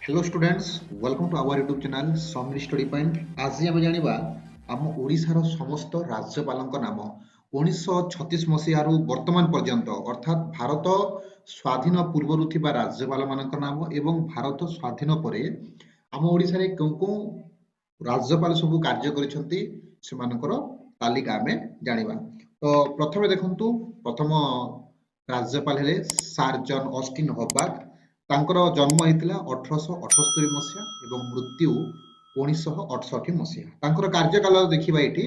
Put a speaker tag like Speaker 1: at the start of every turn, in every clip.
Speaker 1: Hello students, welcome to our YouTube channel Sameer study point. आज आम जाना आम ओडिशार समस्त राज्यपाल नाम 1936 मसीह वर्तमान पर्यंत अर्थात भारत स्वाधीन पूर्वर थिबा राज्यपाल मान नाम एवं भारत स्वाधीन पर आम ओडिशा रे क्यों क्यों राज्यपाल सब कार्य करिसेंती सेमानकर तालिका आमे जानिबा। तो प्रथमे देखंतु प्रथम राज्यपाल हेले सार जॉन ऑस्टिन हॉबार्ड। तांकर जन्म होइतिला 1878 मसीहा एवं मृत्यु 1968 मसीहा। तांकर कार्यकाल देखिबा एठी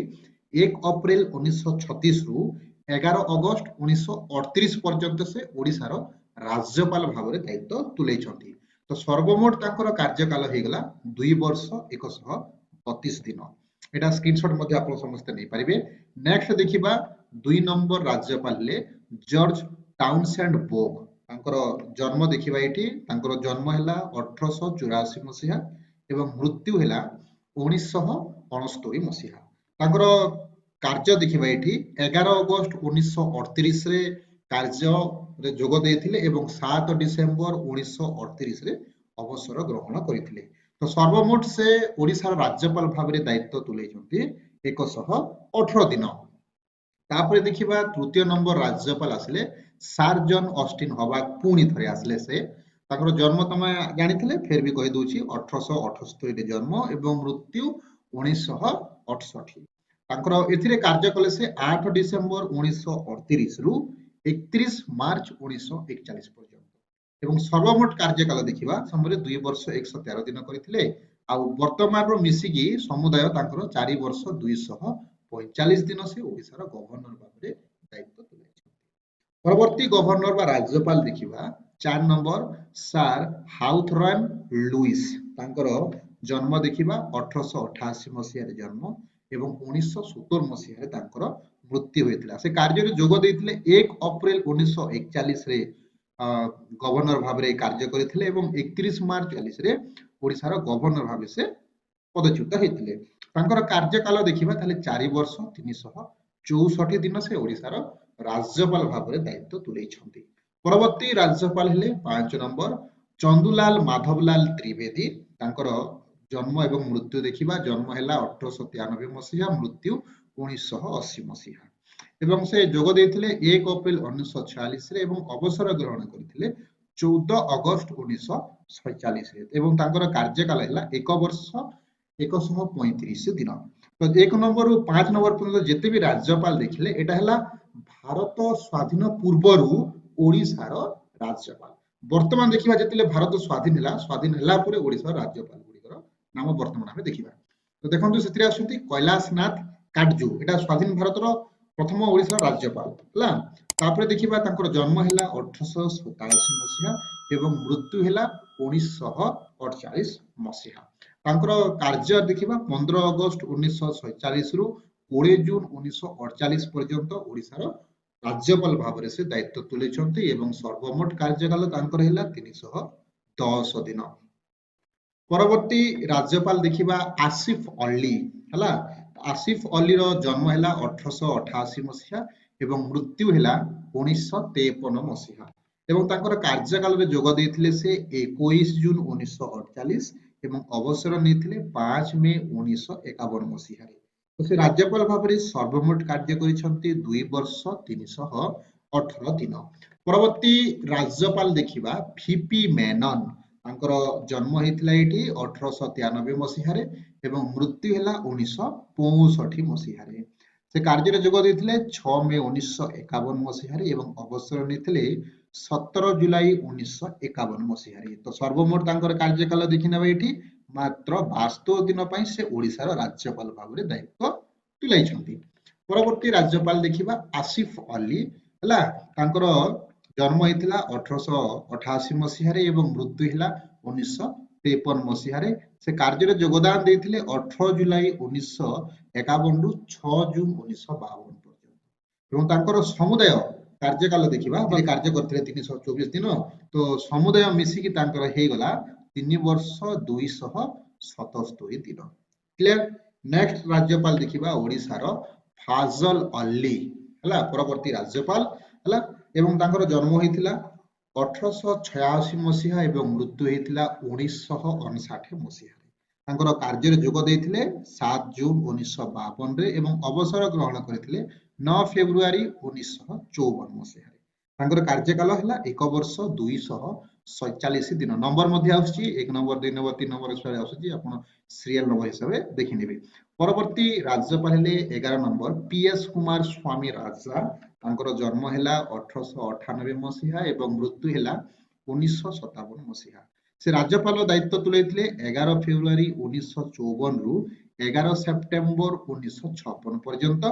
Speaker 1: 1 अप्रैल 1936 रु 11 अगस्त 1938 पर्यंत से ओडिसार राज्यपाल भाବରେ दायित्व तुलेइछंती। तो सर्वमोट तांकर कार्यकाल हेगला 2 वर्ष 132 दिन। एटा स्क्रीनशॉट मध्ये आपण समस्त नै परिबे। नेक्स्ट देखिबा 2 नंबर राज्यपाल ले जॉर्ज टाउनसेंड बोग। तांकर जन्म देखिबा एठी तांकर जन्म हैला 1884 मसीहा एवं मृत्यु हैला 1969 मसीहा। तांकर कार्य देखिबा एठी 11 अगस्त 1938 रे कार्य रे जोग देथिले एवं 7 डिसेंबर 1938 रे अवसर ग्रहण करिथिले। तो सर्वमोट से ओडिसा राज्यपाल भाबरे दायित्व तुलेइछंती 118 दिन। तापर देखिबा तृतीय नंबर राज्यपाल आसले सार जॉन ऑस्टिन हॉबार्ड। पुणी थरे आसले से ताकर जन्म तमे जानिथिले फेर भी कहि दोछि 1878 रे जन्म एवं मृत्यु 1968। ताकर एथिरे कार्य कले से 8 डिसेंबर 1938 रु 31 मार्च 1941 पर्यंत एवं सर्वमोट कार्यकाल देखिबा समरे 2 वर्ष 113 दिन करिथिले। आ वर्तमान रो मिसिकी समुदाय ताकर 4 वर्ष 245 दिन से ओडिसा रो गवर्नर भाबरे दायित्व तुलेछि। परवर्ती गवर्नर बा राज्यपाल देखिबा 4 नंबर सार हाउथरन लुइस। तांकर जन्म देखिबा 1888 मसीहा रे जन्म एवं 1970 मसीहा रे तांकर मृत्यु होइतिला। से कार्य रे जोग देथिले 1 अप्रैल 1941 रे गवर्नर भाबरे कार्य करिथिले एवं 31 मार्च 40 रे ओडिसा रो गवर्नर भाबे से पदच्युत हेतिले। तांकर कार्यकाल देखिबा ताले 4 वर्ष 364 दिन से ओडिसा रो राज्यपाल भाबरे दायित्व तुलेइछंती। परवर्ती राज्यपाल हेले 5 नंबर चंदुलाल माधवलाल त्रिवेदी। तांकर जन्म एवं मृत्यु देखिबा जन्म हैला 1893 मसीहा मृत्यु 1980 मसीहा एवं से जोग देथिले 1 अप्रैल 1946 रे एवं अवसर ग्रहण करथिले 14 अगस्त 1947 रे एवं तांकर कार्यकाल हैला 1 वर्ष 135 दिन। तो 1 नंबर रु 5 नंबर पर्यंत जेते भी राज्यपाल देखिले एटा हैला भारत स्वाधीन पूर्वरु ओडिसार राज्यपाल। वर्तमान देखिबा जेतिले भारत स्वाधीन हैला परे ओडिसा राज्यपाल गुडीकर नाम वर्तमान हमें देखिबा। तो देखंतु सेतिरे आसुंती कैलाशनाथ काटजू। एटा स्वाधीन भारतर प्रथम ओडिसा राज्यपाल हला। तापरे देखिबा तांकर जन्म हैला 1887 मसीहा एवं मृत्यु हैला 1948 मसीहा। तांकर कार्य देखिबा 15 अगस्त 1947 रु 20 जून 1948 पर्यंत ओडिसार राज्यपाल भाबरे से दायित्व तुलेछंती एवं सर्वमोट कार्यकाल तांकर हैला 310 दिन। परवर्ती राज्यपाल देखिबा आसिफ अली हला। आसिफ अली रो जन्म हैला 1888 मसीहा एवं मृत्यु हैला 1953 मसीहा एवं तांकर कार्यकाल रे जोग देथिले से 21 जून 1948 एवं अवसर नेथिले 5 मई 1951 मसीहा रे। तो से राज्यपाल भाबरे सर्वमोट कार्य करिसंती 2 वर्ष 318 दिन। परवर्ती राज्यपाल देखिबा वीपी मेनन। तांकर जन्म हेतिला एठी 1893 मसीहा रे एवं मृत्यु हैला 1965 मसीहा रे। से कार्य रे जोग देथिले 6 मई 1951 मसीहा रे एवं अवसर नेथिले 17 जुलाई 1951 मसीहा रे। तो सर्वमोट तांकर कार्यकाल देखिनबा एठी मात्र 72 दिन पई से ओडिसा रो राज्यपाल भाबरे दायित्व तुलाइछंती। परवर्ती राज्यपाल देखिबा आसिफ अली हला। तांकर जन्म हेतिला 1888 मसीहा रे एवं मृत्यु हैला 1953 मसीहा रे। से कार्य रे योगदान देथिले 18 जुलाई 1951 रु 6 जून 1952 पर्यंत एवं तांकर समुदाय कार्यकाल देखिबा कार्य करथिले 324 दिन। तो समुदाय मिसिकी तांकर हे गला 3 वर्ष 277 दिन। क्लियर। नेक्स्ट राज्यपाल देखिबा ओडिसा रो फाजल अली हला। परवर्ती राज्यपाल हला एवं तांकर जन्म होइथिला 1886 ମସିହା ଏବଂ ମୃତ୍ୟୁ ହେଇଥିଲା 1959 ମସିହାରେ। ତାଙ୍କର କାର୍ଯ୍ୟରେ ଯୋଗ ଦେଇଥିଲେ 7 ଜୁନ 1952ରେ ଏବଂ ଅବସର ଗ୍ରହଣ କରିଥିଲେ 9 ଫେବୃଆରୀ 1954 ମସିହାରେ। ତାଙ୍କର କାର୍ଯ୍ୟକାଳ ହେଲା 1 ବର୍ଷ 247 ଦିନ। ନମ୍ବର ମଧ୍ୟ ଆସୁଛି 1 ନମ୍ବର 2 ନମ୍ବର 3 ନମ୍ବର ହିସାବରେ ଆସୁଛି, ଆପଣ ସିରିଆଲ ନମ୍ବର ହିସାବରେ ଦେଖିନେବେ। ପରବର୍ତ୍ତୀ ରାଜ୍ୟପାଳ ହେଲେ 11 ନମ୍ବର PS କୁମାର ସ୍ୱାମୀ ରାଜା। ତାଙ୍କର ଜନ୍ମ ହେଲା 1898 ମସିହା ଏବଂ ମୃତ୍ୟୁ ହେଲା 1957 ମସିହା। ସେ ରାଜ୍ୟପାଳ ଦାୟିତ୍ୱ ତୁଲାଇଥିଲେ 11 ଫେବୃଆରୀ 1954 ରୁ 11 ସେପ୍ଟେମ୍ବର 1956 ପର୍ଯ୍ୟନ୍ତ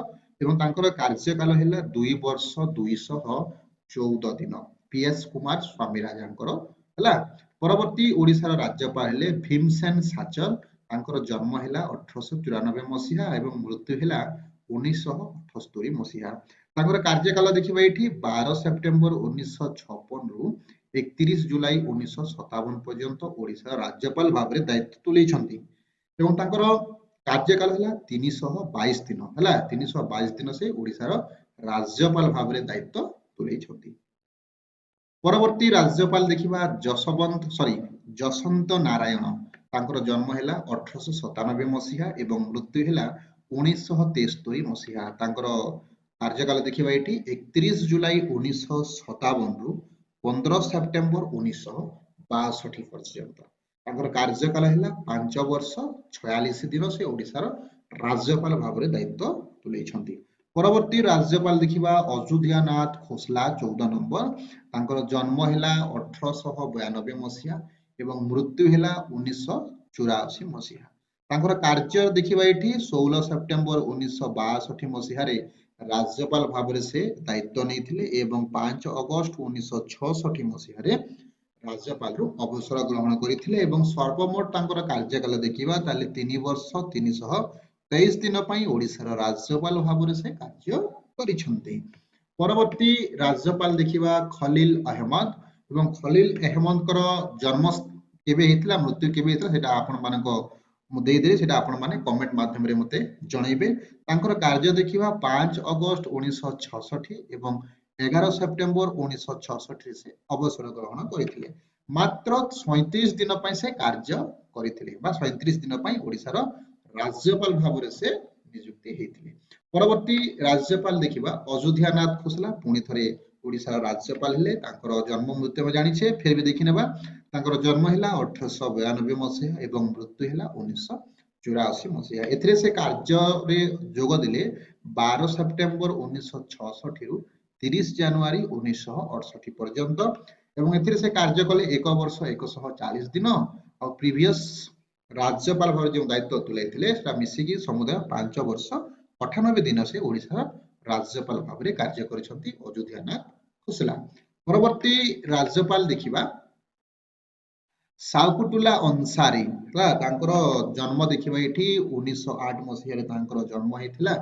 Speaker 1: ଏବଂ ତାଙ୍କର କାର୍ଯ୍ୟକାଳ ହେଲା 2 ବର୍ଷ 214 ଦିନ। PS କୁମାର ସ୍ୱାମୀ ରାଜାଙ୍କର ହେଲା। ପରବର୍ତ୍ତୀ ଓଡ଼ିଶାର ରାଜ୍ୟପାଳ ହେଲେ ଭୀମସେନ ସାଚଲ। ତାଙ୍କର ଜନ୍ମ ହେଲା 1894 ମସିହା ଏବଂ ମୃତ୍ୟୁ ହେଲା 1978 ମସିହା। ତାଙ୍କର କାର୍ଯ୍ୟକାଳ ଦେଖିବା ଏଇଠି 12 ସେପ୍ଟେମ୍ବର 1956 ରୁ 31 ଜୁଲାଇ 1957 ପର୍ଯ୍ୟନ୍ତ ଓଡ଼ିଶାର ରାଜ୍ୟପାଳ ଭାବରେ ଦାୟିତ୍ୱ ତୁଲେଇଛନ୍ତି ଏବଂ ତାଙ୍କର କାର୍ଯ୍ୟକାଳ ହେଲା 322 ଦିନ ହେଲା। 322 ଦିନ ସେ ଓଡ଼ିଶାର ରାଜ୍ୟପାଳ ଭାବରେ ଦାୟିତ୍ୱ ତୁଲେଇଛନ୍ତି। ପରବର୍ତ୍ତୀ ରାଜ୍ୟପାଳ ଦେଖିବା ଯଶନ୍ତ ନାରାୟଣ। ତାଙ୍କର ଜନ୍ମ ହେଲା 1897 ମସିହା ଏବଂ ମୃତ୍ୟୁ ହେଲା 1973 ମସିହା। ତାଙ୍କର କାର୍ଯ୍ୟକାଳ ଦେଖିବା ଏଠି 31 ଜୁଲାଇ 1957 ରୁ 15 ସେପ୍ଟେମ୍ବର 1962 ପର୍ଯ୍ୟନ୍ତ। ତାଙ୍କର କାର୍ଯ୍ୟକାଳ ହେଲା 5 ବର୍ଷ 46 ଦିନ ସେ ଓଡ଼ିଶାର ରାଜ୍ୟପାଳ ଭାବରେ ଦାୟିତ୍ୱ ତୁଲେଇଛନ୍ତି। ପରବର୍ତ୍ତୀ ରାଜ୍ୟପାଳ ଦେଖିବା ଅଯୋଧ୍ୟାନାଥ ଖୋସଲା 14 ନମ୍ବର। ତାଙ୍କର ଜନ୍ମ ହେଲା 1892 ମସିହା ଏବଂ ମୃତ୍ୟୁ ହେଲା 1984 ମସିହା। ତାଙ୍କର କାର୍ଯ୍ୟ ଦେଖିବା ଏଠି 16 ସେପ୍ଟେମ୍ବର 1962 ମସିହାରେ ରାଜ୍ୟପାଳ ଭାବରେ ସେ ଦାୟିତ୍ୱ ନେଇଥିଲେ ଏବଂ 5 ଅଗଷ୍ଟ 1966 ମସିହାରେ ରାଜ୍ୟପାଳରୁ ଅବସର ଗ୍ରହଣ କରିଥିଲେ ଏବଂ ସର୍ବମୋଟ ତାଙ୍କର କାର୍ଯ୍ୟକାଳ ଦେଖିବା ତାହେଲେ 3 ବର୍ଷ 323 ଦିନ ପାଇଁ ଓଡ଼ିଶାର ରାଜ୍ୟପାଳ ଭାବରେ ସେ କାର୍ଯ୍ୟ କରିଛନ୍ତି। ପରବର୍ତ୍ତୀ ରାଜ୍ୟପାଳ ଦେଖିବା ଖଲିଲ ଅହମଦ ଏବଂ ଖଲିଲ ଅହମଦଙ୍କର ଜନ୍ମ କେବେ ହେଇଥିଲା ମୃତ୍ୟୁ କେବେ ହେଇଥିଲା ସେଟା ଆପଣମାନଙ୍କ ମୁଁ ଦେଇଦେବି, ସେଟା ଆପଣମାନେ କମେଣ୍ଟ ମାଧ୍ୟମରେ ମୋତେ ଜଣେଇବେ। ତାଙ୍କର କାର୍ଯ୍ୟ ଦେଖିବା 5 ଅଗଷ୍ଟ 1966 ଏବଂ 11 ସେପ୍ଟେମ୍ବର 1966 ସେ ଅବସର ଗ୍ରହଣ କରିଥିଲେ। ମାତ୍ର 37 ଦିନ ପାଇଁ ସେ କାର୍ଯ୍ୟ କରିଥିଲେ ବା 37 ଦିନ ପାଇଁ ଓଡ଼ିଶାର ରାଜ୍ୟପାଳ ଭାବରେ ସେ ନିଯୁକ୍ତି ହେଇଥିଲେ। ପରବର୍ତ୍ତୀ ରାଜ୍ୟପାଳ ଦେଖିବା ଅଯୋଧ୍ୟାନାଥ ଖୋସଲା ପୁଣି ଥରେ ଓଡ଼ିଶାର ରାଜ୍ୟପାଳ ହେଲେ। ତାଙ୍କର ଜନ୍ମ ମୃତ୍ୟୁ ଆମେ ଜାଣିଛେ, ଫେର ବି ଦେଖିନେବା। ତାଙ୍କର ଜନ୍ମ ହେଲା 1892 ମସିହା ଏବଂ ମୃତ୍ୟୁ ହେଲା 1984 ମସିହା। ଏଥିରେ ସେ କାର୍ଯ୍ୟରେ ଯୋଗ ଦେଲେ 12 ସେପ୍ଟେମ୍ବର 1966 ରୁ 30 ଜାନୁଆରୀ 1968 ପର୍ଯ୍ୟନ୍ତ ଏବଂ ଏଥିରେ ସେ କାର୍ଯ୍ୟ କଲେ 1 ବର୍ଷ 140 ଦିନ ଆଉ ପ୍ରିଭିୟସ୍ ରାଜ୍ୟପାଳ ଭାବରେ ଯେଉଁ ଦାୟିତ୍ୱ ତୁଲାଇଥିଲେ ସେଟା ମିଶିକି ସମୁଦାୟ 5 ବର୍ଷ 98 ଦିନ ସେ ଓଡ଼ିଶାର ରାଜ୍ୟପାଳ ଭାବରେ କାର୍ଯ୍ୟ କରିଛନ୍ତି ଅଯୋଧ୍ୟାନାଥ ଖୋସଲା। ପରବର୍ତ୍ତୀ ରାଜ୍ୟପାଳ ଦେଖିବା ସାଉକୁଟୁଲା ଅନସାରୀ। ତାଙ୍କର ଜନ୍ମ ଦେଖିବା ଏଠି 1908 ମସିହାରେ ତାଙ୍କର ଜନ୍ମ ହେଇଥିଲା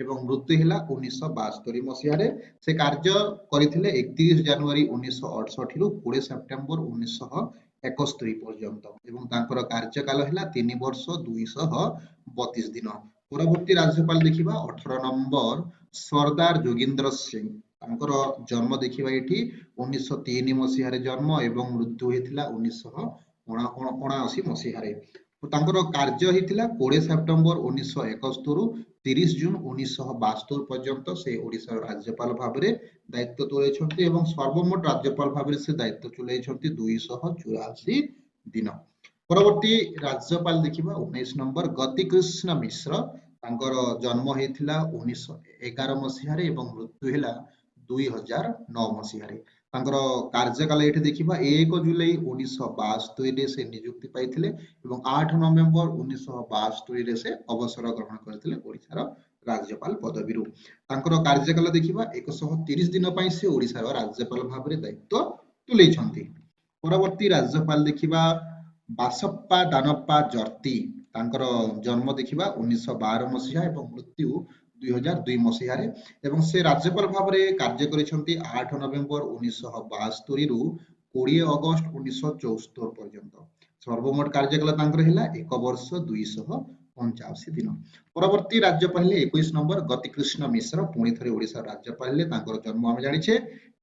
Speaker 1: ଏବଂ ମୃତ୍ୟୁ ହେଲା 1972 ମସିହାରେ। ସେ କାର୍ଯ୍ୟ କରିଥିଲେ 31 ଜାନୁଆରୀ 1968 ରୁ 20 ସେପ୍ଟେମ୍ବର 1971 ପର୍ଯ୍ୟନ୍ତ ଏବଂ ତାଙ୍କର କାର୍ଯ୍ୟକାଳ ହେଲା 3 ବର୍ଷ 232 ଦିନ। ପରବର୍ତ୍ତୀ ରାଜ୍ୟପାଳ ଦେଖିବା 18 ନମ୍ବର ସର୍ଦ୍ଦାର ଯୋଗେନ୍ଦ୍ର ସିଂ। ତାଙ୍କର ଜନ୍ମ ଦେଖିବା ଏଠି 1903 ମସିହାରେ ଜନ୍ମ ଏବଂ ମୃତ୍ୟୁ ହେଇଥିଲା 1979 ମସିହାରେ। ତାଙ୍କର କାର୍ଯ୍ୟ ହେଇଥିଲା 20 ସେପ୍ଟେମ୍ବର 1971 ରୁ 30 ଜୁନ 1972 ପର୍ଯ୍ୟନ୍ତ ସେ ଓଡ଼ିଶାର ରାଜ୍ୟପାଳ ଭାବରେ ଦାୟିତ୍ୱ ତୁଲାଇଛନ୍ତି ଏବଂ ସର୍ବମୋଟ ରାଜ୍ୟପାଳ ଭାବରେ ସେ ଦାୟିତ୍ୱ ତୁଲାଇଛନ୍ତି 284 ଦିନ। ପରବର୍ତ୍ତୀ ରାଜ୍ୟପାଳ ଦେଖିବା 19 ନମ୍ବର ଗତିକୃଷ୍ଣ ମିଶ୍ର। ତାଙ୍କର ଜନ୍ମ ହେଇଥିଲା 1911 ମସିହାରେ ଏବଂ ମୃତ୍ୟୁ ହେଲା 2009 ମସିହାରେ। ତାଙ୍କର କାର୍ଯ୍ୟକାଳ ଏଠି ଦେଖିବା 1 ଜୁଲାଇ 1972 ସେ ନିଯୁକ୍ତି ପାଇଥିଲେ ଏବଂ 8 ନଭେମ୍ବର 1972 ସେ ଅବସର ଗ୍ରହଣ କରିଥିଲେ ଓଡ଼ିଶାର ରାଜ୍ୟପାଳ ପଦବୀରୁ। ତାଙ୍କର କାର୍ଯ୍ୟକାଳ ଦେଖିବା 130 ଦିନ ପାଇଁ ସେ ଓଡ଼ିଶାର ରାଜ୍ୟପାଳ ଭାବରେ ଦାୟିତ୍ୱ ତୁଲେଇଛନ୍ତି। ପରବର୍ତ୍ତୀ ରାଜ୍ୟପାଳ ଦେଖିବା ବାସପ୍ପା ଦାନପ୍ପା ଜର୍ତ୍ତି। ତାଙ୍କର ଜନ୍ମ ଦେଖିବା 1912 ମସିହା ଏବଂ ମୃତ୍ୟୁ 2002 ମସିହାରେ ଏବଂ ସେ ରାଜ୍ୟପାଳ ଭାବରେ କାର୍ଯ୍ୟ କରିଛନ୍ତି 8 ନଭେମ୍ବର 1972 ରୁ 20 ଅଗଷ୍ଟ 1974 ପର୍ଯ୍ୟନ୍ତ। ସର୍ବମୋଟ କାର୍ଯ୍ୟକାଳ ତାଙ୍କର ହେଲା 1 ବର୍ଷ 285 ଦିନ। ପରବର୍ତ୍ତୀ ରାଜ୍ୟପାଳ ହେଲେ 21 ନମ୍ବର ଗତିକୃଷ୍ଣ ମିଶ୍ର ପୁଣି ଥରେ ଓଡ଼ିଶାର ରାଜ୍ୟପାଳ ହେଲେ। ତାଙ୍କର ଜନ୍ମ ଆମେ ଜାଣିଛେ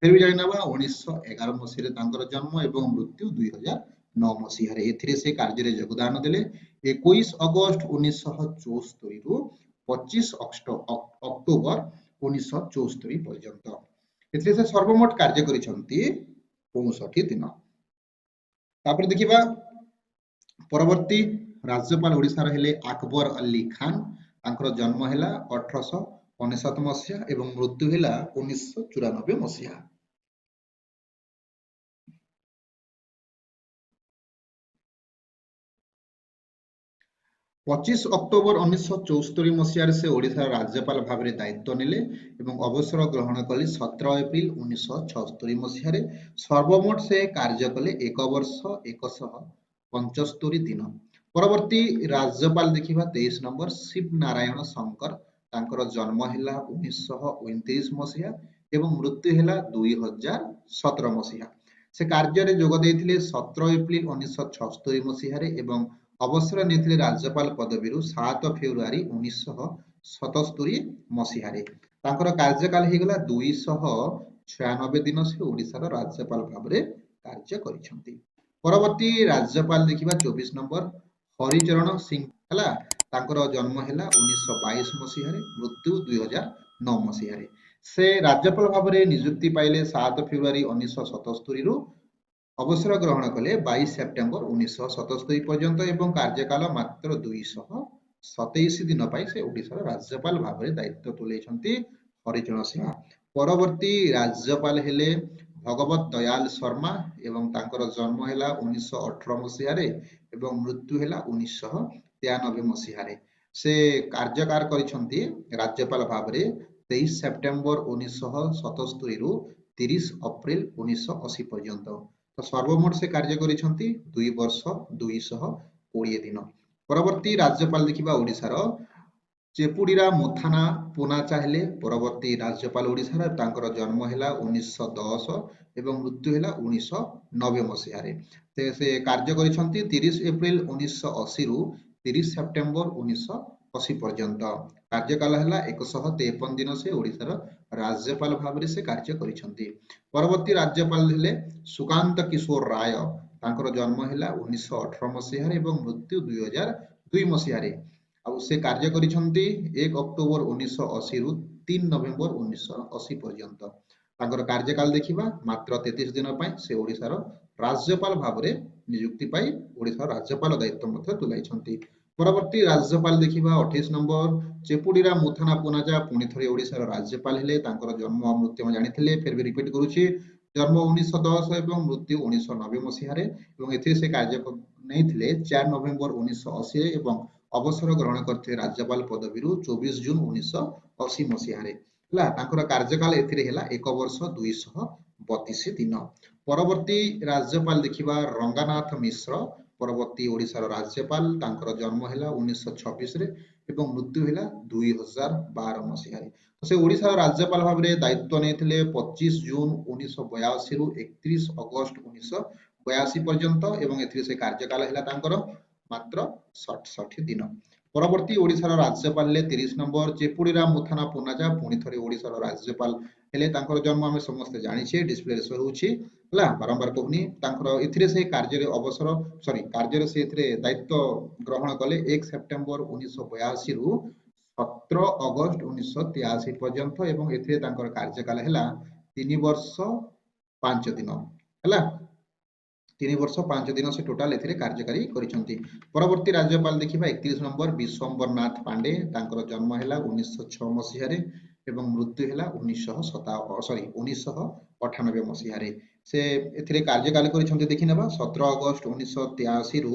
Speaker 1: फिर भी जानिनवा 1911 मसीहारे तांकर जन्म एवं मृत्यु 2009 मसीहारे एथिरे से कार्य योगदान देले 21 अगस्त 1974 रु 25 अक्टोबर 1974 पर्यंत एथिरे से सर्वमोट कार्य करिसंती 65 दिन। तापर देखिबा परवर्ती राज्यपाल ओडिशार हेले अकबर अली खान तांकर जन्म हैला 1859 मसीहा एवं मृत्यु हैला 1994 मसीहा। 25 अक्टोबर 1974 मसीहारे से ओडिशार राज्यपाल भाବରେ दायित्व नेले ଏବଂ ଅବସର ଗ୍ରହଣ କଲେ 17 ଏପ୍ରିଲ 1976 ମସିହାରେ। ସର୍ବମୋଟ ସେ କାର୍ଯ୍ୟ କଲେ 1 ବର୍ଷ 175 ଦିନ। ପରବର୍ତ୍ତୀ ରାଜ୍ୟପାଳ ଦେଖିବା 23 ନମ୍ବର ଶିବ ନାରାୟଣ ଶଙ୍କର ତାଙ୍କର ଜନ୍ମ ହେଲା 1929 ମସିହା ଏବଂ ମୃତ୍ୟୁ ହେଲା 2017 ମସିହା। ସେ କାର୍ଯ୍ୟରେ ଯୋଗ ଦେଇଥିଲେ 17 ଏପ୍ରିଲ 1976 ମସିହାରେ ଏବଂ ଅବସର ନେଇଥିଲେ ରାଜ୍ୟପାଳ ପଦବୀରୁ 7 ଫେବୃଆରୀ 1977 ମସିହାରେ। ତାଙ୍କର କାର୍ଯ୍ୟକାଳ ହେଇଗଲା 296 ଦିନ ସେ ଓଡ଼ିଶାର ରାଜ୍ୟପାଳ ଭାବରେ କାର୍ଯ୍ୟ କରିଛନ୍ତି। ପରବର୍ତ୍ତୀ ରାଜ୍ୟପାଳ ଦେଖିବା 24 ନମ୍ବର ହରିଚରଣ ସିଂ ହେଲା ତାଙ୍କର ଜନ୍ମ ହେଲା 1922 ମସିହାରେ ମୃତ୍ୟୁ 2009 ମସିହାରେ। ସେ ରାଜ୍ୟପାଳ ଭାବରେ ନିଯୁକ୍ତି ପାଇଲେ 7 ଫେବୃଆରୀ 1977 ରୁ ଅବସର ଗ୍ରହଣ କଲେ 22 ସେପ୍ଟେମ୍ବର 1977 ପର୍ଯ୍ୟନ୍ତ ଏବଂ କାର୍ଯ୍ୟକାଳ ମାତ୍ର 227 ଦିନ ପାଇଁ ସେ ଓଡ଼ିଶାର ରାଜ୍ୟପାଳ ଭାବରେ ଦାୟିତ୍ୱ ତୁଲେଇଛନ୍ତି ହରିଚରଣ ସିଂହ। ପରବର୍ତ୍ତୀ ରାଜ୍ୟପାଳ ହେଲେ ଭଗବତ ଦୟାଲ ଶର୍ମା ଏବଂ ତାଙ୍କର ଜନ୍ମ ହେଲା 1918 ମସିହାରେ ଏବଂ ମୃତ୍ୟୁ ହେଲା 1993 ମସିହାରେ। ସେ କାର୍ଯ୍ୟକାର କରିଛନ୍ତି ରାଜ୍ୟପାଳ ଭାବରେ 23 ସେପ୍ଟେମ୍ବର 1977 ରୁ 30 ଏପ୍ରିଲ 1980 ପର୍ଯ୍ୟନ୍ତ। ତ ସର୍ବମୋଟ ସେ କାର୍ଯ୍ୟ କରିଛନ୍ତି 2 ବର୍ଷ 220 ଦିନ। ପରବର୍ତ୍ତୀ ରାଜ୍ୟପାଳ ଦେଖିବା ଓଡ଼ିଶାର ଚେପୁଡିରା ମୁଥାନା ପୁନାଚା ହେଲେ ପରବର୍ତ୍ତୀ ରାଜ୍ୟପାଳ ଓଡ଼ିଶାର ତାଙ୍କର ଜନ୍ମ ହେଲା 1910 ଏବଂ ମୃତ୍ୟୁ ହେଲା 1990 ମସିହାରେ। ସେ କାର୍ଯ୍ୟ କରିଛନ୍ତି 30 ଏପ୍ରିଲ 1980 ରୁ 30 ସେପ୍ଟେମ୍ବର 1980 ପର୍ଯ୍ୟନ୍ତ। କାର୍ଯ୍ୟକାଳ ହେଲା 153 ଦିନ ସେ ଓଡ଼ିଶାର ରାଜ୍ୟପାଳ ଭାବରେ ସେ କାର୍ଯ୍ୟ କରିଛନ୍ତି। ପରବର୍ତ୍ତୀ ରାଜ୍ୟପାଳ ହେଲେ ସୁକାନ୍ତ କିଶୋର ରାୟ ତାଙ୍କର ଜନ୍ମ ହେଲା 1918 ମସିହାରେ ଏବଂ ମୃତ୍ୟୁ 2002 ମସିହାରେ। ଆଉ ସେ କାର୍ଯ୍ୟ କରିଛନ୍ତି 1 ଅକ୍ଟୋବର 1980 ରୁ 3 ନଭେମ୍ବର 1980 ପର୍ଯ୍ୟନ୍ତ। ତାଙ୍କର କାର୍ଯ୍ୟକାଳ ଦେଖିବା ମାତ୍ର 33 ଦିନ ପାଇଁ ସେ ଓଡ଼ିଶାର ରାଜ୍ୟପାଳ ଭାବରେ ନିଯୁକ୍ତି ପାଇ ଓଡ଼ିଶାର ରାଜ୍ୟପାଳ ଦାୟିତ୍ୱ ମଧ୍ୟ ତୁଲାଇଛନ୍ତି। ପରବର୍ତ୍ତୀ ରାଜ୍ୟପାଳ ଦେଖିବା 28 ନମ୍ବର ଚେପୁଡିରା ମୁଥାନା ପୁନାଜା ପୁଣି ଥରେ ଓଡ଼ିଶାର ରାଜ୍ୟପାଳ ହେଲେ। ତାଙ୍କର ଜନ୍ମ ମୃତ୍ୟୁ ଜାଣିଥିଲେ ଫେର ବି ରିପିଟ କରୁଛି ଜନ୍ମ 1910 ଏବଂ ମୃତ୍ୟୁ 1990 ମସିହାରେ ଏବଂ ଏଥିରେ ସେ କାର୍ଯ୍ୟ ନେଇଥିଲେ 4 ନଭେମ୍ବର 1980 ଏବଂ ଅବସର ଗ୍ରହଣ କରିଥିଲେ ରାଜ୍ୟପାଳ ପଦବୀରୁ 24 ଜୁନ 1980 ମସିହାରେ। ହେଲା ତାଙ୍କର କାର୍ଯ୍ୟକାଳ ଏଥିରେ ହେଲା 1 ବର୍ଷ 232 ଦିନ। ପରବର୍ତ୍ତୀ ରାଜ୍ୟପାଳ ଦେଖିବା ରଙ୍ଗାନାଥ ମିଶ୍ର ପରବର୍ତ୍ତୀ ଓଡ଼ିଶାର ରାଜ୍ୟପାଳ ତାଙ୍କର ଜନ୍ମ ହେଲା 1926 ରେ ଏବଂ ମୃତ୍ୟୁ ହେଲା 2012 ମସିହାରେ। ସେ ଓଡ଼ିଶାର ରାଜ୍ୟପାଳ ଭାବରେ ଦାୟିତ୍ୱ ନେଇଥିଲେ 25 ଜୁନ 1982 ରୁ 31 ଅଗଷ୍ଟ 1982 ପର୍ଯ୍ୟନ୍ତ ଏବଂ ଏଥିରେ ସେ କାର୍ଯ୍ୟକାଳ ହେଲା ତାଙ୍କର ମାତ୍ର 67 ଦିନ। ପରବର୍ତ୍ତୀ ଓଡ଼ିଶାର ରାଜ୍ୟପାଳ ହେଲେ 30 ନମ୍ବର ଚେପୁଡିରା ମୁଥାନା ପୁନାଜା ପୁଣି ଥରେ ଓଡ଼ିଶାର ରାଜ୍ୟପାଳ ହେଲେ। ତାଙ୍କର ଜନ୍ମ ଆମେ ସମସ୍ତେ ଜାଣିଛେ ଡିସପ୍ଲେରେ ଶୋ ହେଉଛି ହେଲା ବାରମ୍ବାର କହୁନି। ତାଙ୍କର ଏଥିରେ ସେ କାର୍ଯ୍ୟରେ ସେ ଏଥିରେ ଦାୟିତ୍ୱ ଗ୍ରହଣ କଲେ 1 ସେପ୍ଟେମ୍ବର 1982 ରୁ 17 ଅଗଷ୍ଟ 1983 ପର୍ଯ୍ୟନ୍ତ ଏବଂ ଏଥିରେ ତାଙ୍କର କାର୍ଯ୍ୟକାଳ ହେଲା 3 ବର୍ଷ 5 ଦିନ ହେଲା 3 ବର୍ଷ 5 ଦିନ ସେ ଟୋଟାଲ ଏଥିରେ କାର୍ଯ୍ୟକାରୀ କରିଛନ୍ତି। ପରବର୍ତ୍ତୀ ରାଜ୍ୟପାଳ ଦେଖିବା 31 ନମ୍ବର ବିଶ୍ୱମ୍ବର ନାଥ ପାଣ୍ଡେ ତାଙ୍କର ଜନ୍ମ ହେଲା 1906 ମସିହାରେ ଏବଂ ମୃତ୍ୟୁ ହେଲା 1998 ମସିହାରେ। ସେ ଏଥିରେ କାର୍ଯ୍ୟକାଳ କରିଛନ୍ତି ଦେଖିନେବା 17 ଅଗଷ୍ଟ 1983 ରୁ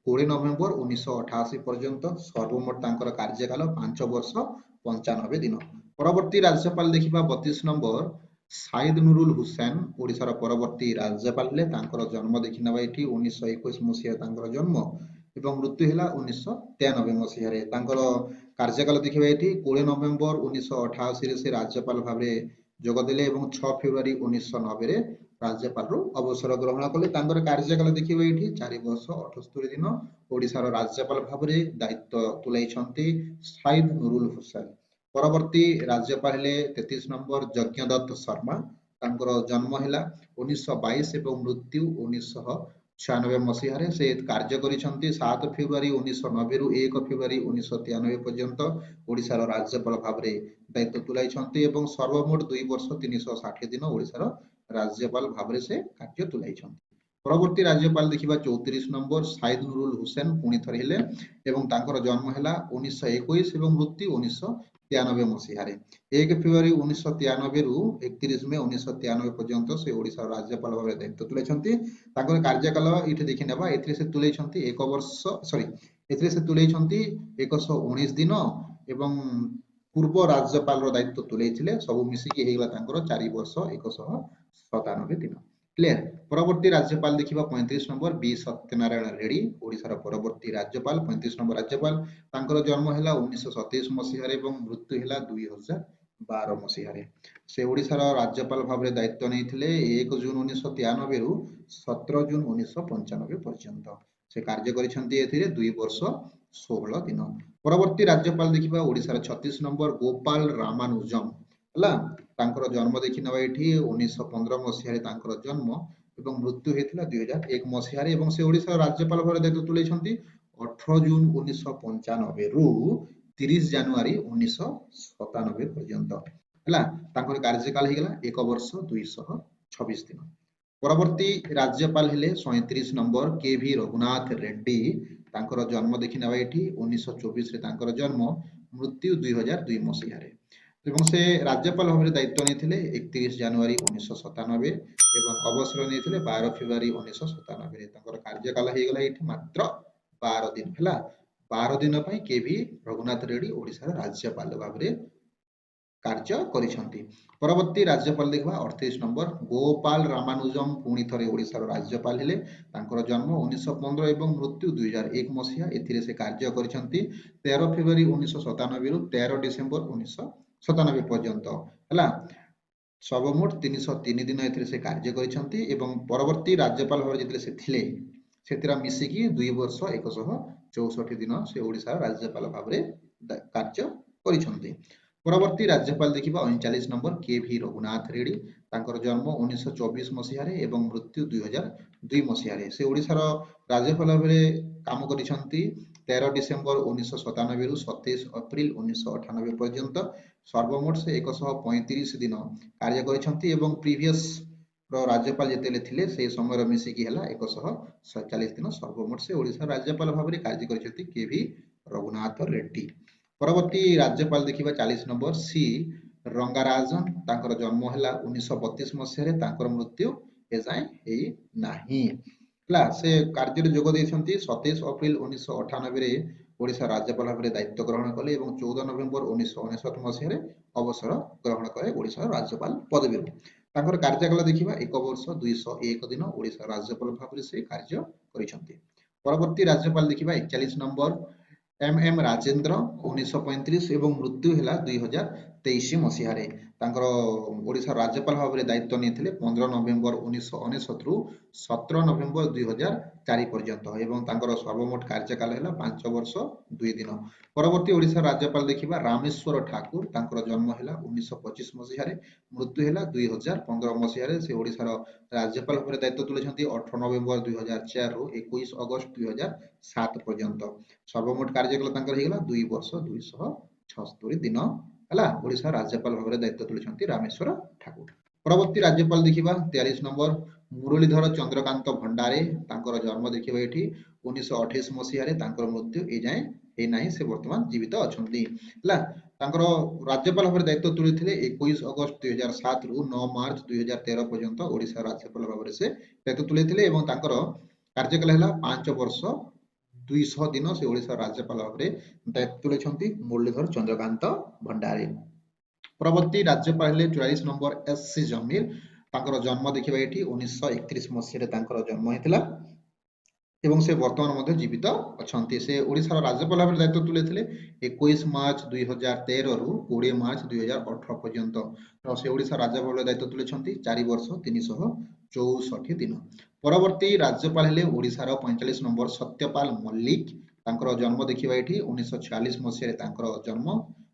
Speaker 1: 20 ନଭେମ୍ବର 1988 ପର୍ଯ୍ୟନ୍ତ। ସର୍ବମୋଟ ତାଙ୍କର କାର୍ଯ୍ୟକାଳ 5 ବର୍ଷ 95 ଦିନ। ପରବର୍ତ୍ତୀ ରାଜ୍ୟପାଳ ଦେଖିବା 32 ନମ୍ବର ସାଇଦ ନୁରୁଲ ହୁସେନ ଓଡ଼ିଶାର ପରବର୍ତ୍ତୀ ରାଜ୍ୟପାଳ ହେଲେ। ତାଙ୍କର ଜନ୍ମ ଦେଖିନେବା ଏଠି 1921 ମସିହା ତାଙ୍କର ଜନ୍ମ ଏବଂ ମୃତ୍ୟୁ ହେଲା 1993 ମସିହାରେ। ତାଙ୍କର କାର୍ଯ୍ୟକାଳ ଦେଖିବା ଏଠି 20 ନଭେମ୍ବର 1988 ରେ ସେ ରାଜ୍ୟପାଳ ଭାବରେ ଯୋଗ ଦେଲେ ଏବଂ 6 ଫେବୃଆରୀ 1990 ରେ ରାଜ୍ୟପାଳରୁ ଅବସର ଗ୍ରହଣ କଲେ। ତାଙ୍କର କାର୍ଯ୍ୟକାଳ ଦେଖିବା ଏଠି 4 ବର୍ଷ 78 ଦିନ ଓଡ଼ିଶାର ରାଜ୍ୟପାଳ ଭାବରେ ଦାୟିତ୍ୱ ତୁଲାଇଛନ୍ତି ସାଇଦ ନୁରୁଲ ହୁସେନ। ପରବର୍ତ୍ତୀ ରାଜ୍ୟପାଳ ହେଲେ 33 ନମ୍ବର ଯଜ୍ଞଦତ୍ତ ଶର୍ମା ତାଙ୍କର ଜନ୍ମ ହେଲା 1922 ଏବଂ ମୃତ୍ୟୁ 1996 ମସିହାରେ। ସେ କାର୍ଯ୍ୟ କରିଛନ୍ତି 7 ଫେବୃଆରୀ 1990 ରୁ 1 ଫେବୃଆରୀ 1993 ପର୍ଯ୍ୟନ୍ତ ଓଡ଼ିଶାର ରାଜ୍ୟପାଳ ଭାବରେ ଦାୟିତ୍ୱ ତୁଲାଇଛନ୍ତି ଏବଂ ସର୍ବମୋଟ 2 ବର୍ଷ 360 ଦିନ ଓଡ଼ିଶାର ରାଜ୍ୟପାଳ ଭାବରେ ସେ କାର୍ଯ୍ୟ ତୁଲାଇଛନ୍ତି। ପରବର୍ତ୍ତୀ ରାଜ୍ୟପାଳ ଦେଖିବା 34 ନମ୍ବର ସାଇଦ ନୁରୁଲ ହୁସେନ ପୁଣି ଥରେ ହେଲେ ଏବଂ ତାଙ୍କର ଜନ୍ମ ହେଲା 1921 ଏବଂ ମୃତ୍ୟୁ 1993 ମସିହାରେ। 1 ଫେବୃଆରୀ 1993 ରୁ 31 ମେ 1993 ପର୍ଯ୍ୟନ୍ତ ସେ ଓଡ଼ିଶାର ରାଜ୍ୟପାଳ ଭାବରେ ଦାୟିତ୍ୱ ତୁଲାଇଛନ୍ତି। ତାଙ୍କର କାର୍ଯ୍ୟକାଳ ଏଇଠି ଦେଖିନେବା। ଏଥିରେ ସେ ତୁଲାଇଛନ୍ତି 1 ବର୍ଷ ଏଥିରେ ସେ ତୁଲାଇଛନ୍ତି 119 ଦିନ ଏବଂ ପୂର୍ବ ରାଜ୍ୟପାଳର ଦାୟିତ୍ୱ ତୁଲାଇଥିଲେ। ସବୁ ମିଶିକି ହେଇଗଲା ତାଙ୍କର 4 ବର୍ଷ 197 ଦିନ। କ୍ଲିୟର। ପରବର୍ତ୍ତୀ ରାଜ୍ୟପାଳ ଦେଖିବା 35 ନମ୍ବର ବି ସତ୍ୟନାରାୟଣ ରେଡ୍ଡି ଓଡ଼ିଶାର ପରବର୍ତ୍ତୀ ରାଜ୍ୟପାଳ 35 ନମ୍ବର ରାଜ୍ୟପାଳ। ତାଙ୍କର ଜନ୍ମ ହେଲା 1927 ମସିହାରେ ଏବଂ ମୃତ୍ୟୁ ହେଲା 2012 ମସିହାରେ। ସେ ଓଡ଼ିଶାର ରାଜ୍ୟପାଳ ଭାବରେ ଦାୟିତ୍ୱ ନେଇଥିଲେ 1 ଜୁନ 1993 ରୁ 17 ଜୁନ 1995 ପର୍ଯ୍ୟନ୍ତ। ସେ କାର୍ଯ୍ୟ କରିଛନ୍ତି ଏଥିରେ 2 ବର୍ଷ 16 ଦିନ। ପରବର୍ତ୍ତୀ ରାଜ୍ୟପାଳ ଦେଖିବା ଓଡ଼ିଶାର 36 ନମ୍ବର ଗୋପାଳ ରାମାନୁଜମ ହେଲା। ତାଙ୍କର ଜନ୍ମ ଦେଖିନେବା ଏଠି 1915 ମସିହାରେ ତାଙ୍କର ଜନ୍ମ ଏବଂ ମୃତ୍ୟୁ ହେଇଥିଲା 2001 ମସିହାରେ ଏବଂ ସେ ଓଡ଼ିଶାର ରାଜ୍ୟପାଳ ଭାବରେ ଦାୟିତ୍ୱ ତୁଲାଇଛନ୍ତି 18 ଜୁନ 1995 ରୁ 30 ଜାନୁଆରୀ 1997 ପର୍ଯ୍ୟନ୍ତ ହେଲା। ତାଙ୍କର କାର୍ଯ୍ୟକାଳ ହେଇଗଲା 1 ବର୍ଷ 226 ଦିନ। ପରବର୍ତ୍ତୀ ରାଜ୍ୟପାଳ ହେଲେ 37 ନମ୍ବର କେ ଭି ରଘୁନାଥ ରେଡ୍ଡି। ତାଙ୍କର ଜନ୍ମ ଦେଖିନେବା ଏଠି 1924 ରେ ତାଙ୍କର ଜନ୍ମ ମୃତ୍ୟୁ 2002 ମସିହାରେ ଏବଂ ସେ ରାଜ୍ୟପାଳ ଭାବରେ ଦାୟିତ୍ୱ ନେଇଥିଲେ 31 ଜାନୁଆରୀ 1997 ଏବଂ ଅବସର ନେଇଥିଲେ 12 ଫେବୃଆରୀ 1997 ରେ। ତାଙ୍କର କାର୍ଯ୍ୟକାଳ ହେଇଗଲା ଏଠି ମାତ୍ର 12 ଦିନ ହେଲା। 12 ଦିନ ପାଇଁ କେ ଭି ରଘୁନାଥ ରେଡ୍ଡି ଓଡ଼ିଶାର ରାଜ୍ୟପାଳ ଭାବରେ କାର୍ଯ୍ୟ କରିଛନ୍ତି। ପରବର୍ତ୍ତୀ ରାଜ୍ୟପାଳ ଦେଖିବା 38 ନମ୍ବର ଗୋପାଳ ରାମାନୁଜମ ପୁଣି ଥରେ ଓଡ଼ିଶାର ରାଜ୍ୟପାଳ ହେଲେ। ତାଙ୍କର ଜନ୍ମ 1915 ଏବଂ ମୃତ୍ୟୁ 2001 ମସିହା। ଏଥିରେ ସେ କାର୍ଯ୍ୟ କରିଛନ୍ତି 13 ଫେବୃଆରୀ 1997 ରୁ 13 ଡିସେମ୍ବର 1997 ପର୍ଯ୍ୟନ୍ତ ହେଲା। ସର୍ବମୋଟ 303 ଦିନ ଏଥିରେ ସେ କାର୍ଯ୍ୟ କରିଛନ୍ତି ଏବଂ ପରବର୍ତ୍ତୀ ରାଜ୍ୟପାଳ ଭାବରେ ଯେତେବେଳେ ସେ ଥିଲେ ସେଥିରେ ମିଶିକି 2 ବର୍ଷ 164 ଦିନ ସେ ଓଡ଼ିଶାର ରାଜ୍ୟପାଳ ଭାବରେ କାର୍ଯ୍ୟ କରିଛନ୍ତି। ପରବର୍ତ୍ତୀ ରାଜ୍ୟପାଳ ଦେଖିବା 39 ନମ୍ବର କେ ଭି ରଘୁନାଥ ରେଡ୍ଡି। ତାଙ୍କର ଜନ୍ମ 1924 ମସିହାରେ ଏବଂ ମୃତ୍ୟୁ 2002 ମସିହାରେ। ସେ ଓଡ଼ିଶାର ରାଜ୍ୟପାଳ ଭାବରେ କାମ କରିଛନ୍ତି 13 ଡିସେମ୍ବର 1997 ରୁ 27 ଏପ୍ରିଲ 1998 ପର୍ଯ୍ୟନ୍ତ। ସର୍ବମୋଟ ସେ 135 ଦିନ କାର୍ଯ୍ୟ କରିଛନ୍ତି ଏବଂ ପ୍ରିଭିୟସ ରାଜ୍ୟପାଳ ଯେତେବେଳେ ଥିଲେ ସେହି ସମୟରେ ମିଶିକି ହେଲା 147 ଦିନ। ସର୍ବମୋଟ ସେ ଓଡ଼ିଶାର ରାଜ୍ୟପାଳ ଭାବରେ କାର୍ଯ୍ୟ କରିଛନ୍ତି କେ ଭି ରଘୁନାଥ ରେଡ୍ଡି। ପରବର୍ତ୍ତୀ ରାଜ୍ୟପାଳ ଦେଖିବା 40 ନମ୍ବର ସି ରଙ୍ଗାରାଜନ। ତାଙ୍କର ଜନ୍ମ ହେଲା 1932 ମସିହାରେ। ତାଙ୍କର ମୃତ୍ୟୁ ଏଯାଏଁ ହେଇନାହିଁ ହେଲା। ସେ କାର୍ଯ୍ୟରେ ଯୋଗ ଦେଇଛନ୍ତି 27 ଏପ୍ରିଲ 1998 ରେ ଓଡ଼ିଶା ରାଜ୍ୟପାଳ ଭାବରେ ଦାୟିତ୍ୱ ଗ୍ରହଣ କଲେ ଏବଂ 14 ନଭେମ୍ବର 1999 ମସିହାରେ ଅବସର ଗ୍ରହଣ କଲେ ଓଡ଼ିଶାର ରାଜ୍ୟପାଳ ପଦବୀରୁ। ତାଙ୍କର କାର୍ଯ୍ୟକାଳ ଦେଖିବା 1 ବର୍ଷ 201 ଦିନ ଓଡ଼ିଶାର ରାଜ୍ୟପାଳ ଭାବରେ ସେ କାର୍ଯ୍ୟ କରିଛନ୍ତି। ପରବର୍ତ୍ତୀ ରାଜ୍ୟପାଳ ଦେଖିବା 41 ନମ୍ବର एम राजेंद्र 1935 ଏବଂ ମୃତ୍ୟୁ ହେଲା 2023 ମସିହାରେ। ତାଙ୍କର ଓଡ଼ିଶା ରାଜ୍ୟପାଳ ଭାବରେ ଦାୟିତ୍ୱ ନେଇଥିଲେ 15 ନଭେମ୍ବର 1999 ରୁ 17 ନଭେମ୍ବର 2004 ପର୍ଯ୍ୟନ୍ତ ଏବଂ ତାଙ୍କର ସର୍ବମୋଟ କାର୍ଯ୍ୟକାଳ ହେଲା 5 ବର୍ଷ 2 ଦିନ। ପରବର୍ତ୍ତୀ ଓଡ଼ିଶା ରାଜ୍ୟପାଳ ଦେଖିବା ରାମେଶ୍ୱର ଠାକୁର। ତାଙ୍କର ଜନ୍ମ ହେଲା 1925 ମସିହାରେ। ମୃତ୍ୟୁ ହେଲା 2015 ମସିହାରେ। ସେ ଓଡ଼ିଶାର ରାଜ୍ୟପାଳ ଭାବରେ ଦାୟିତ୍ୱ ତୁଲାଇଛନ୍ତି 18 ନଭେମ୍ବର 2004 ରୁ 21 ଅଗଷ୍ଟ 2007 ପର୍ଯ୍ୟନ୍ତ। ସର୍ବମୋଟ କାର୍ଯ୍ୟକାଳ ତାଙ୍କର ହେଇଗଲା 2 ବର୍ଷ 276 ଦିନ ହେଲା। ଓଡ଼ିଶା ରାଜ୍ୟପାଳ ଭାବରେ ଦାୟିତ୍ୱ ତୁଲାଇଛନ୍ତି ରାମେଶ୍ୱର ଠାକୁର। ପରବର୍ତ୍ତୀ ରାଜ୍ୟପାଳ ଦେଖିବା 43 ନମ୍ବର ମୁରଲୀଧର ଚନ୍ଦ୍ରକାନ୍ତ ଭଣ୍ଡାରେ। ତାଙ୍କର ଜନ୍ମ ଦେଖିବା ଏଠି 1928 ମସିହାରେ। ତାଙ୍କର ମୃତ୍ୟୁ ଏଯାଏଁ ହେଇନାହିଁ। ସେ ବର୍ତ୍ତମାନ ଜୀବିତ ଅଛନ୍ତି ହେଲା। ତାଙ୍କର ରାଜ୍ୟପାଳ ଭାବରେ ଦାୟିତ୍ୱ ତୁଳିଥିଲେ 21 ଅଗଷ୍ଟ 2007 ରୁ 9 ମାର୍ଚ୍ଚ 2013 ପର୍ଯ୍ୟନ୍ତ ଓଡ଼ିଶା ରାଜ୍ୟପାଳ ଭାବରେ ସେ ଦାୟିତ୍ୱ ତୁଲାଇଥିଲେ ଏବଂ ତାଙ୍କର କାର୍ଯ୍ୟକାଳ ହେଲା 5 ବର୍ଷ 200 ଦିନ। ସେ ଓଡ଼ିଶା ରାଜ୍ୟପାଳ ଭାବରେ ଦାୟିତ୍ୱ ତୁଲାଇଛନ୍ତି ମୁରଲୀଧର ଚନ୍ଦ୍ରକାନ୍ତ ଭଣ୍ଡାରେ। ପରବର୍ତ୍ତୀ ରାଜ୍ୟପାଳ ହେଲେ 44 ନମ୍ବର ଏସ୍ ସି ଜମିର। ତାଙ୍କର ଜନ୍ମ ଦେଖିବା ଏଠି 1931 ମସିହାରେ ତାଙ୍କର ଜନ୍ମ ହେଇଥିଲା ଏବଂ ସେ ବର୍ତ୍ତମାନ ମଧ୍ୟ ଜୀବିତ ଅଛନ୍ତି। ସେ ଓଡ଼ିଶାର ରାଜ୍ୟପାଳ ଭାବରେ ଦାୟିତ୍ୱ ତୁଲାଇଥିଲେ 21 ମାର୍ଚ୍ଚ 2013 ରୁ 20 ମାର୍ଚ୍ଚ 2018 ପର୍ଯ୍ୟନ୍ତ। ସେ ଓଡ଼ିଶା ରାଜ୍ୟପାଳ ଭାବରେ ଦାୟିତ୍ୱ ତୁଲାଇଛନ୍ତି 4 ବର୍ଷ 364 ଦିନ। ପରବର୍ତ୍ତୀ ରାଜ୍ୟପାଳ ହେଲେ ଓଡ଼ିଶାର 45 ନମ୍ବର ସତ୍ୟପାଲ ମଲ୍ଲିକ। ତାଙ୍କର ଜନ୍ମ ଦେଖିବା ଏଠି 1946 ମସିହାରେ ତାଙ୍କର ଜନ୍ମ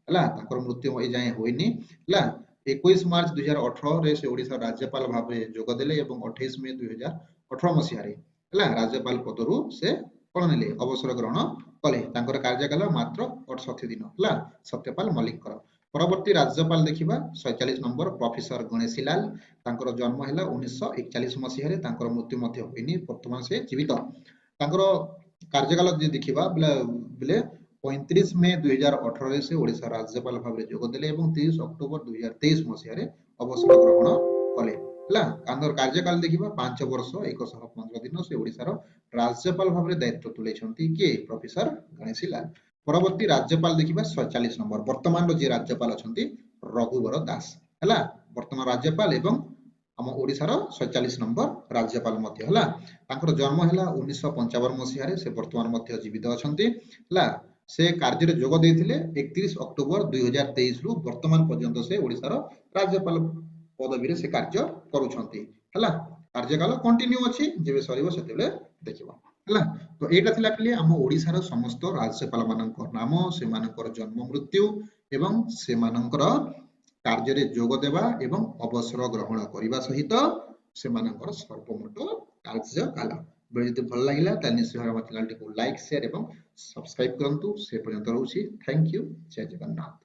Speaker 1: ହେଲା। ତାଙ୍କର ମୃତ୍ୟୁ ଏଯାଏଁ ହୋଇନି ହେଲା। 21 ମାର୍ଚ୍ଚ 2018 ରେ ସେ ଓଡ଼ିଶା ରାଜ୍ୟପାଳ ଭାବେ ଯୋଗ ଦେଲେ ଏବଂ 28 ମେ 2018 ମସିହାରେ ହେଲା ରାଜ୍ୟପାଳ ପଦରୁ ସେ କଣ ନେଲେ ଅବସର ଗ୍ରହଣ କଲେ। ତାଙ୍କର କାର୍ଯ୍ୟକାଳ ମାତ୍ର 68 ଦିନ ହେଲା ସତ୍ୟପାଲ ମଲ୍ଲିକଙ୍କର। ପରବର୍ତ୍ତୀ ରାଜ୍ୟପାଳ ଦେଖିବା 47 ନମ୍ବର ପ୍ରଫେସର ଗଣେଶୀ ଲାଲ। ତାଙ୍କର ଜନ୍ମ ହେଲା 1941 ମସିହାରେ, ତାଙ୍କର ମୃତ୍ୟୁ ମଧ୍ୟ ହୋଇନି, ବର୍ତ୍ତମାନ ସେ ଜୀବିତ। ତାଙ୍କର କାର୍ଯ୍ୟକାଳ ଯଦି ଦେଖିବା ବୋଲେ 35 ମେ 2018 ରେ ସେ ଓଡ଼ିଶା ରାଜ୍ୟପାଳ ଭାବରେ ଯୋଗ ଦେଲେ ଏବଂ 30 ଅକ୍ଟୋବର 2023 ମସିହାରେ ଅବସର ଗ୍ରହଣ କଲେ ହେଲା। ତାଙ୍କର କାର୍ଯ୍ୟକାଳ ଦେଖିବା 5 ବର୍ଷ 115 ଦିନ ସେ ଓଡ଼ିଶାର ରାଜ୍ୟପାଳ ଭାବରେ ଦାୟିତ୍ୱ ତୁଲେଇଛନ୍ତି କିଏ ପ୍ରଫେସର ଗଣେଶୀ ଲାଲ। ପରବର୍ତ୍ତୀ ରାଜ୍ୟପାଳ ଦେଖିବା 47 ନମ୍ବର ବର୍ତ୍ତମାନର ଯିଏ ରାଜ୍ୟପାଳ ଅଛନ୍ତି ରଘୁବର ଦାସ ହେଲା ବର୍ତ୍ତମାନ ରାଜ୍ୟପାଳ ଏବଂ ଆମ ଓଡ଼ିଶାର 47 ନମ୍ବର ରାଜ୍ୟପାଳ ମଧ୍ୟ ହେଲା। ତାଙ୍କର ଜନ୍ମ ହେଲା 1955 ମସିହାରେ, ସେ ବର୍ତ୍ତମାନ ମଧ୍ୟ ଜୀବିତ ଅଛନ୍ତି ହେଲା। ସେ କାର୍ଯ୍ୟରେ ଯୋଗ ଦେଇଥିଲେ 31 ଅକ୍ଟୋବର 2023 ରୁ ବର୍ତ୍ତମାନ ପର୍ଯ୍ୟନ୍ତ ସେ ଓଡ଼ିଶାର ରାଜ୍ୟପାଳ ପଦବୀରେ ସେ କାର୍ଯ୍ୟ କରୁଛନ୍ତି ହେଲା। କାର୍ଯ୍ୟକାଳ କଣ୍ଟିନ୍ୟୁ ଅଛି, ଯେବେ ସରିବ ସେତେବେଳେ ଦେଖିବ ହେଲା। ତ ଏଇଟା ଥିଲା ପିଲେ ଆମ ଓଡ଼ିଶାର ସମସ୍ତ ରାଜ୍ୟପାଳ ମାନଙ୍କ ନାମ, ସେମାନଙ୍କର ଜନ୍ମ ମୃତ୍ୟୁ ଏବଂ ସେମାନଙ୍କର କାର୍ଯ୍ୟରେ ଯୋଗ ଦେବା ଏବଂ ଅବସର ଗ୍ରହଣ କରିବା ସହିତ ସେମାନଙ୍କର ସର୍ବମୋଟ କାର୍ଯ୍ୟକାଳ। ଯଦି ଭଲ ଲାଗିଲା ତାହେଲେ ନିଶ୍ଚୟ ଭାବେ ଆମ ଚ୍ୟାନେଲଟିକୁ ଲାଇକ୍ ସେୟାର ଏବଂ ସବସ୍କ୍ରାଇବ କରନ୍ତୁ। ସେ ପର୍ଯ୍ୟନ୍ତ ରହୁଛି, ଥ୍ୟାଙ୍କ ୟୁ, ଜୟ ଜଗନ୍ନାଥ।